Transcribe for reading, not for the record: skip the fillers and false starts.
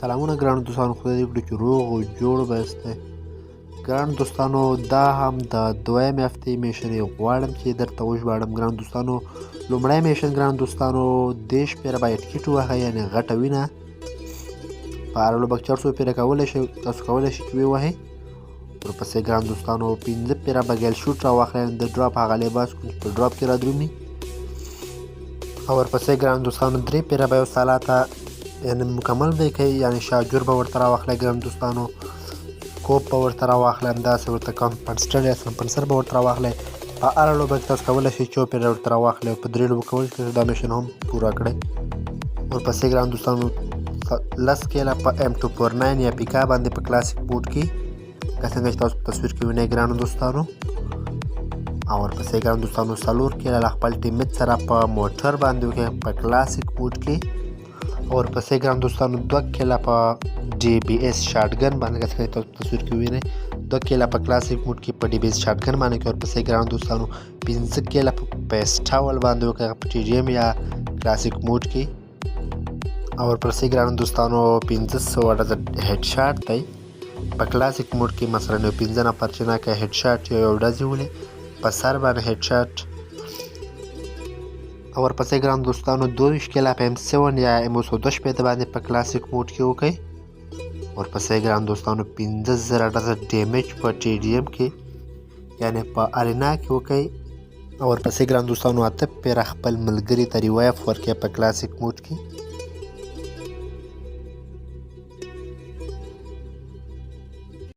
سلامونه ګرانو دوستانو، خدای دې وکړي چې روغ او جوړ به یاستئ. ګرانو دوستانو، دا هم د دویمې هفتې میشنې غواړم چې درته وژباړم. ګرانو دوستانو، لومړی میشن ګرانو دوستانو 10 پیره باید ټکټ ووهئ، یعنې غټه وینه په هر لوبکچر څو پیره کولی شئ، تاسو کولی شئ چې ووهئ. ورپسې ګرانو دوستانو 15 پیره به ګیل شوټ راواخلئ، د ډراپ هغه لباس کوم چې په ډراپ کې رادرومي. او ورپسې ګرانو دوستانو 3 پیره به یو سالاته یعنې مکمل به یې کوئ، یعنې شاجور به ورته راواخلئ. ګرانو دوستانو کوپ به ورته راواخلئ، همداسې ورته کمپنسټر یا سمپنسر به ورته راواخلئ. په هره لوبه کې تاسو کولی شئ 4 پیره ورته راواخلئ او په 3 لوبو کولی شئ دا میشن هم پوره کړئ. ورپسې ګرانو دوستانو 10 کیله په M249 یا پیکا باندې په کلاسیک موډ کې لکه څنګه چې تاسو په تصویر کې وینئ ګرانو دوستانو. او ورپسې ګرانو دوستانو 4 کیله له خپل ټیممیټ سره په موټر باندې وکړئ په کلاسیک موډ کې. ورپسې ګرانو دوستانو 2 کیله په DBS شاټګن باندې لکه څنګه تاسو په تصویر کې وینئ 2 کیله په کلاسیک موډ کې په DBS شاټګن باندې کې. ورپسې ګرانو دوستانو 15 کیله په پیسټاول باندې وکړئ په TDM یا کلاسیک موډ کې. او ورپسې ګرانو دوستانو 1500 ډزه هیډ شاټ دی په کلاسیک موډ کې، مثلا یو 15 نفر چې نه کوي هیډ شاټ یو ډزې ولې په سر باندې هیډ شاټ. او ورپسې ګرانو دوستانو 22 کیله په M7 یا M215 باندې په کلاسیک موډ کې وکړئ. ورپسې ګرانو دوستانو 15000 ډزه ډیمیج په TDM کې یعنې په ارینا کې وکړئ. او ورپسې ګرانو دوستانو 8 پیره خپل ملګري ته ریوایف ورکړئ په کلاسیک موډ کې.